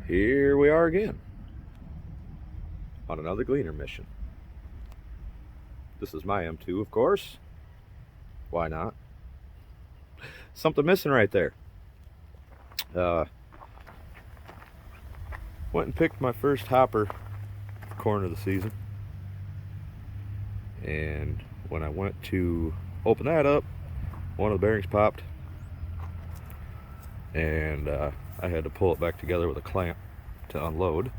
here we are again on another Gleaner mission. This is my M2, of course. Why not? Something missing right there. Went and picked my first hopper for corn of the season, and when I went to open that up, one of the bearings popped, and I had to pull it back together with a clamp to unload.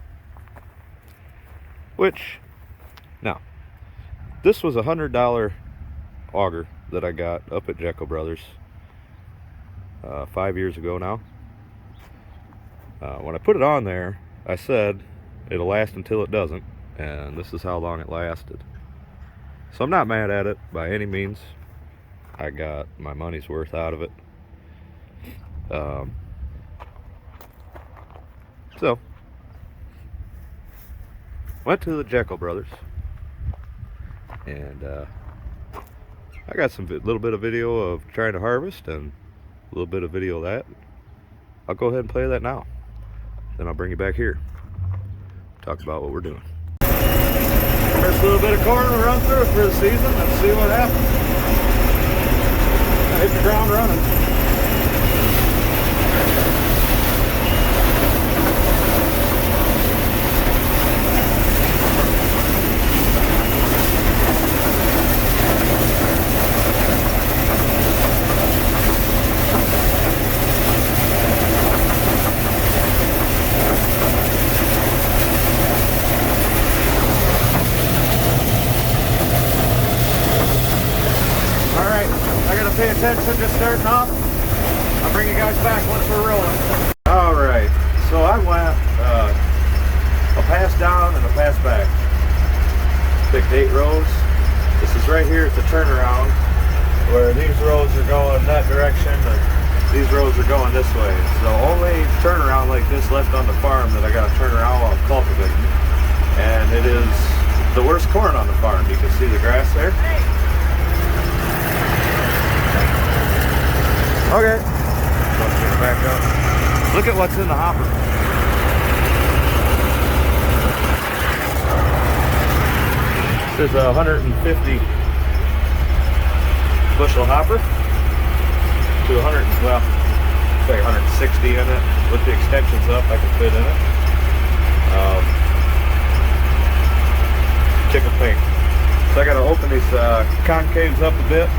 Which, now, this was a $100 auger that I got up at Jekyll Brothers 5 years ago now. When I put it on there, I said it'll last until it doesn't, and this is how long it lasted. So I'm not mad at it by any means. I got my money's worth out of it. So went to the Jekyll Brothers, and I got some little bit of video of trying to harvest and a little bit of video of that. I'll go ahead and play that now. Then I'll bring you back here, talk about what we're doing. First little bit of corn to run through for the season. Let's see what happens. I hit the ground running. Pay attention, just starting off. I'll bring you guys back once we're rolling. Alright, so I went a pass down and a pass back. Picked 8 rows. This is right here at the turnaround, where these rows are going that direction and these rows are going this way. It's the only turnaround like this left on the farm that I got to turn around while I'm cultivating. And it is the worst corn on the farm. You can see the grass there. Okay, let's get it back up. Look at what's in the hopper. This is a 150 bushel hopper to 100, well, say 160 in it. With the extensions up, I can fit in it. Tickle pink. So I got to open these concaves up a bit.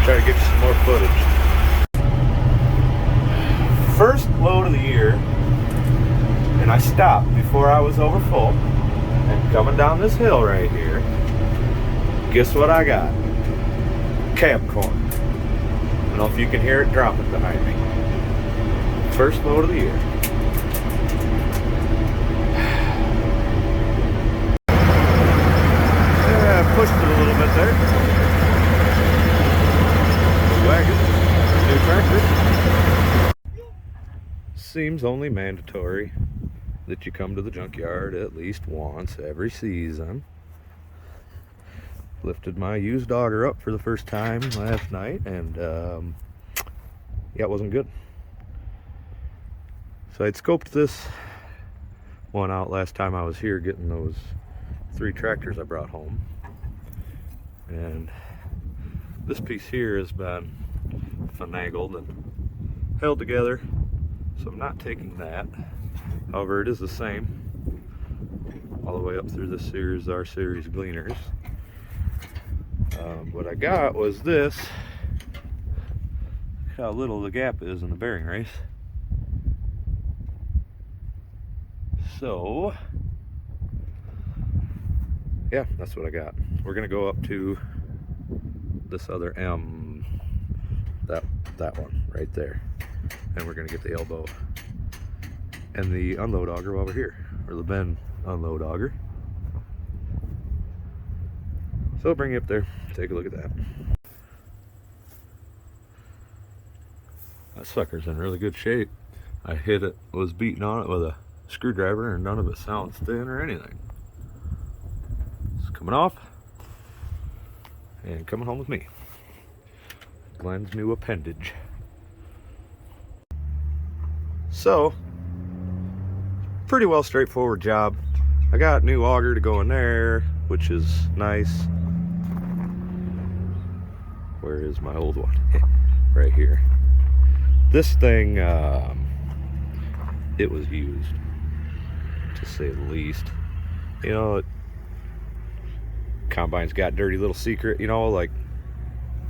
Try to get you some more footage. First load of the year, and I stopped before I was over full, and coming down this hill right here, guess what I got? Camp corn. I don't know if you can hear it dropping behind me. First load of the year. Yeah, pushed it a little bit there. Wagon, new tractor. Seems only mandatory that you come to the junkyard at least once every season. Lifted my used auger up for the first time last night, and yeah, it wasn't good. So I'd scoped this one out last time I was here getting those 3 tractors I brought home, and this piece here has been finagled and held together, so I'm not taking that. However, it is the same all the way up through this series, our series Gleaners. What I got was this. Look how little the gap is in the bearing race. So, yeah, that's what I got. We're gonna go up to this other M, that one right there, and we're gonna get the elbow and the unload auger while we're here, or the bend unload auger. So I'll bring you up there, take a look at that. That sucker's in really good shape. I hit it, was beating on it with a screwdriver, and none of it sounds thin or anything. It's coming off and coming home with me. Glenn's new appendage. So, pretty well straightforward job. I got new auger to go in there, which is nice. Where is my old one? Right here. This thing, it was used, to say the least. You know, combine's got dirty little secret, you know, like,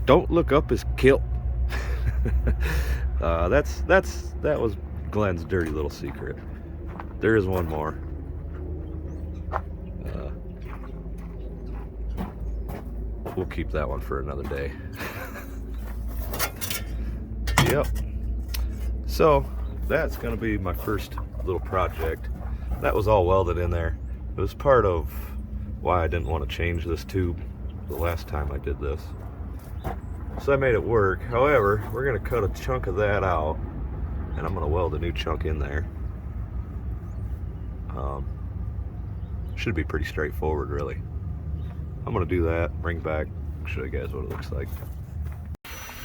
don't look up his kilt. That was Glenn's dirty little secret. There is one more. We'll keep that one for another day. Yep. So that's gonna be my first little project. That was all welded in there. It was part of why I didn't want to change this tube the last time I did this. So I made it work. However, we're gonna cut a chunk of that out and I'm gonna weld a new chunk in there. Should be pretty straightforward, really. I'm gonna do that, bring back, show you guys what it looks like.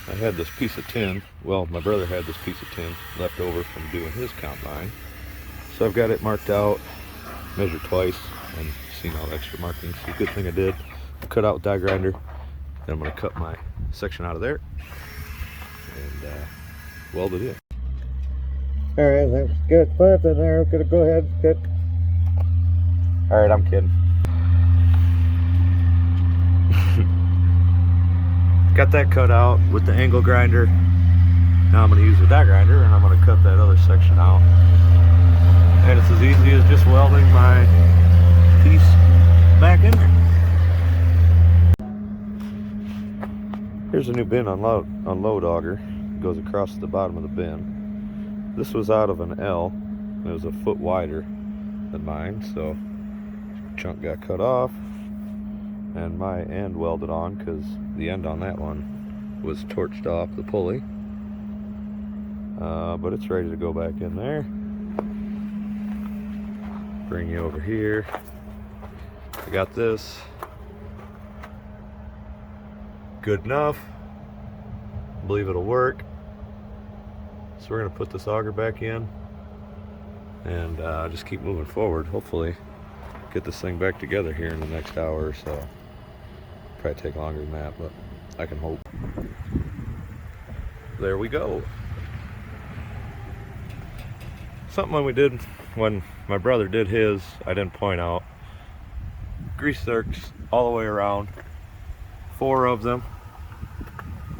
I had this piece of tin, well, my brother had this piece of tin left over from doing his combine. So I've got it marked out, measured twice, and seen all the extra markings. So good thing I did. Cut out with die grinder. Then I'm gonna cut my section out of there and weld it in. All right, let's get put in there. I'm gonna go ahead and cut. All right, I'm kidding. Got that cut out with the angle grinder. Now I'm going to use the die grinder and I'm going to cut that other section out. And it's as easy as just welding my piece back in there. Here's a new bin unload auger. It goes across the bottom of the bin. This was out of an L. It was a foot wider than mine, so chunk got cut off. And my end welded on because the end on that one was torched off the pulley. But it's ready to go back in there. Bring you over here. I got this. Good enough. I believe it'll work. So we're gonna put this auger back in and just keep moving forward. Hopefully get this thing back together here in the next hour or so. Probably take longer than that, but I can hope. There we go. Something when my brother did his, I didn't point out. Grease zerks all the way around. 4 of them.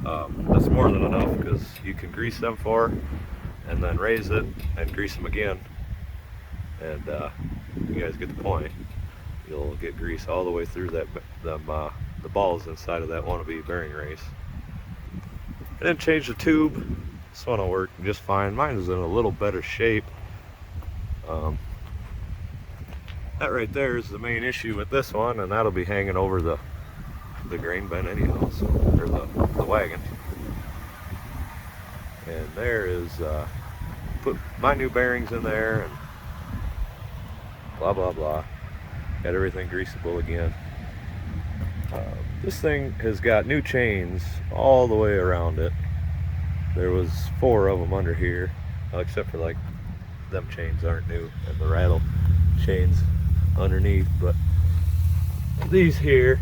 That's more than enough because you can grease them 4 and then raise it and grease them again. And you guys get the point. You'll get grease all the way through the balls inside of that wannabe bearing race. I didn't change the tube. This one will work just fine. Mine is in a little better shape. That right there is the main issue with this one, and that'll be hanging over the grain bin anyhow, so, or the wagon. And there is put my new bearings in there and blah blah blah. Got everything greasable again. This thing has got new chains all the way around it. There was 4 of them under here, except for like them chains aren't new and the rattle chains underneath, but these here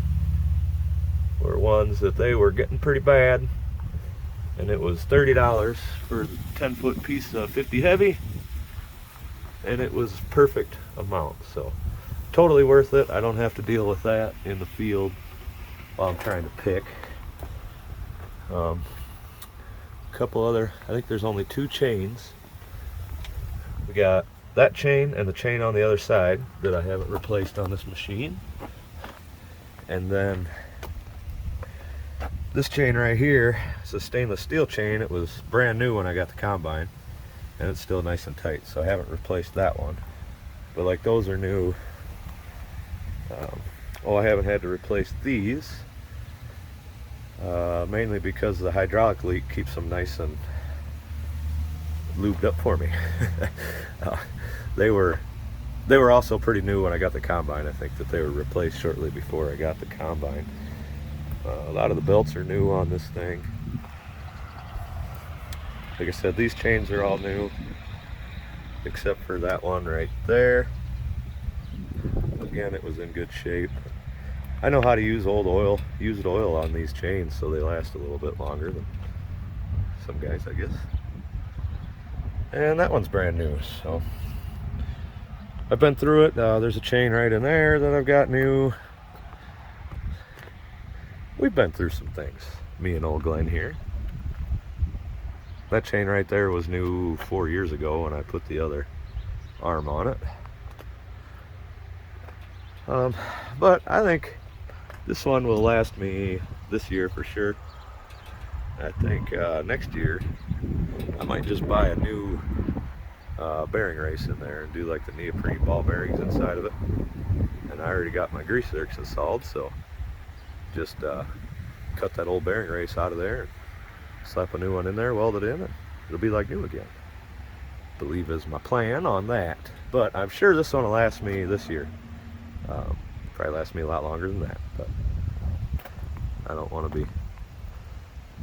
were ones that they were getting pretty bad, and it was $30 for a 10-foot piece of 50 heavy, and it was perfect amount, so totally worth it. I don't have to deal with that in the field while I'm trying to pick. Couple other, I think there's only 2 chains. We got that chain and the chain on the other side that I haven't replaced on this machine, and then this chain right here is a stainless steel chain. It was brand new when I got the combine, and it's still nice and tight, so I haven't replaced that one. But like those are new. I haven't had to replace these, mainly because the hydraulic leak keeps them nice and lubed up for me. They were also pretty new when I got the combine. I think that they were replaced shortly before I got the combine. A lot of the belts are new on this thing. Like I said, these chains are all new. except for that one right there. Again, it was in good shape. I know how to use used oil on these chains, so they last a little bit longer than some guys, I guess. And that one's brand new, so I've been through it. There's a chain right in there that I've got new. We've been through some things, me and old Glenn here. That chain right there was new 4 years ago when I put the other arm on it. But I think this one will last me this year for sure. I think next year I might just buy a new bearing race in there and do like the neoprene ball bearings inside of it. And I already got my grease zerks installed, so just cut that old bearing race out of there and slap a new one in there, weld it in, and it'll be like new again. Believe is my plan on that. But I'm sure this one will last me this year. Probably last me a lot longer than that, but I don't want to be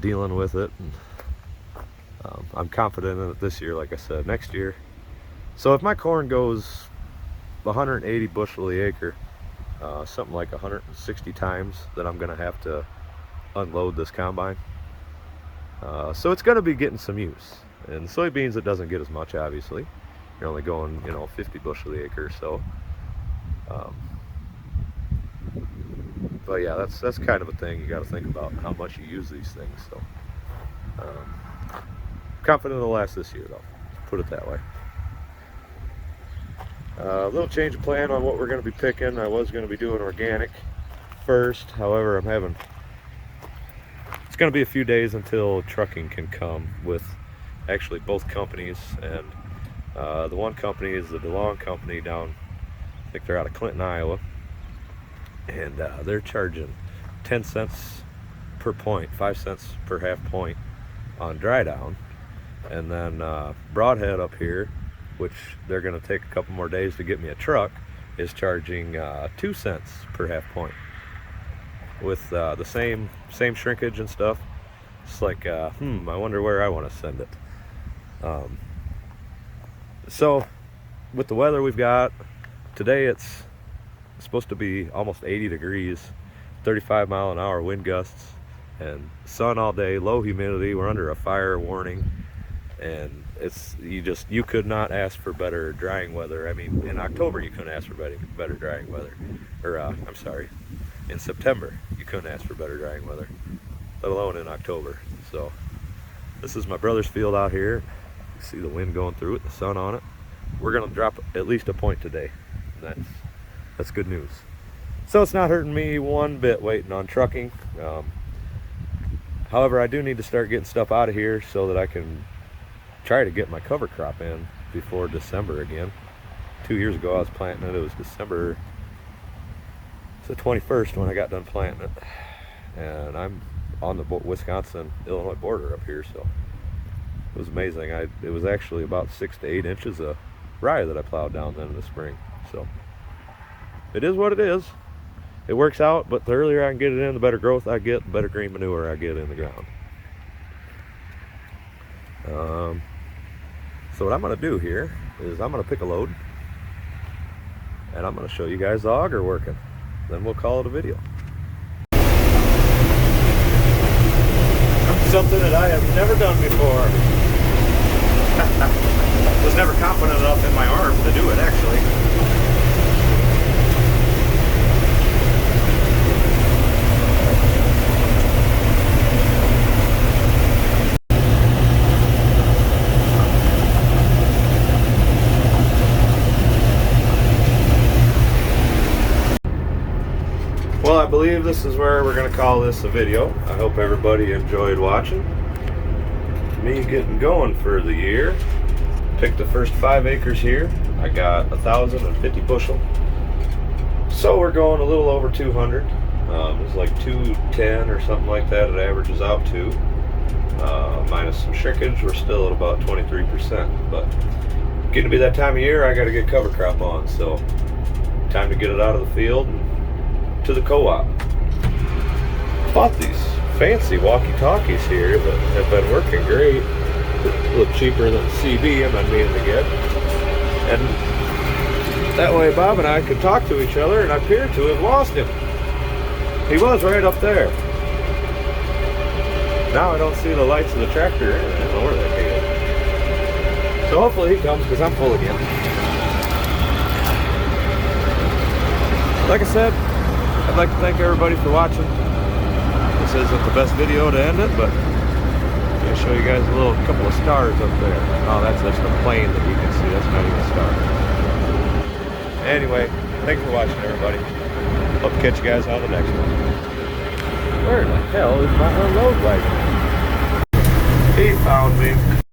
dealing with it. And, I'm confident in it this year, like I said. Next year, so if my corn goes 180 bushel the acre, something like 160 times, then I'm gonna have to unload this combine. So it's gonna be getting some use. And soybeans, it doesn't get as much, obviously. You're only going, 50 bushel the acre, so. But yeah, that's kind of a thing you got to think about, how much you use these things. So confident it'll last this year, though. Put it that way. A little change of plan on what we're going to be picking. I was going to be doing organic first. However, it's going to be a few days until trucking can come with actually both companies. And the one company is the DeLong company down, I think they're out of Clinton, Iowa. And they're charging 10 cents per point, 5 cents per half point on dry down. And then Broadhead up here, which they're going to take a couple more days to get me a truck, is charging 2 cents per half point with the same shrinkage and stuff. It's like, I wonder where I want to send it. So with the weather we've got today, it's supposed to be almost 80 degrees, 35-mile-an-hour wind gusts, and sun all day, low humidity. We're under a fire warning, and you could not ask for better drying weather. I mean, in October you couldn't ask for better drying weather, or I'm sorry, in September you couldn't ask for better drying weather, let alone in October. So this is my brother's field out here. You see the wind going through it, the sun on it. We're gonna drop at least a point today, and that's good news. So it's not hurting me one bit waiting on trucking. However, I do need to start getting stuff out of here so that I can try to get my cover crop in before December again. 2 years ago I was planting it. It was December the 21st when I got done planting it. And I'm on the Wisconsin-Illinois border up here, so it was amazing. It was actually about 6 to 8 inches of rye that I plowed down then in the spring. So it is what it is. It works out, but the earlier I can get it in, the better growth I get, the better green manure I get in the ground. So what I'm going to do here is I'm going to pick a load, and I'm going to show you guys the auger working. Then we'll call it a video. Something that I have never done before. Was never confident enough in my arm to do it, actually. Well, I believe this is where we're going to call this a video. I hope everybody enjoyed watching me getting going for the year. Picked the first 5 acres here. I got 1,050 bushel. So we're going a little over 200. It's like 210 or something like that. It averages out to. Minus some shrinkage, we're still at about 23%. But getting to be that time of year, I got to get cover crop on. So time to get it out of the field and to the co-op. Bought these fancy walkie-talkies here that have been working great. A little cheaper than the CB I've been meaning to get. And that way Bob and I could talk to each other, and I appear to have lost him. He was right up there. Now I don't see the lights of the tractor. I don't know where that thing is. So hopefully he comes, because I'm full again. Like I said, I'd like to thank everybody for watching. This isn't the best video to end it, but I'm going to show you guys a couple of stars up there. Oh, that's just a plane that you can see. That's not even a star. Anyway, thanks for watching, everybody. Hope to catch you guys on the next one. Where the hell is my unload wagon? He found me.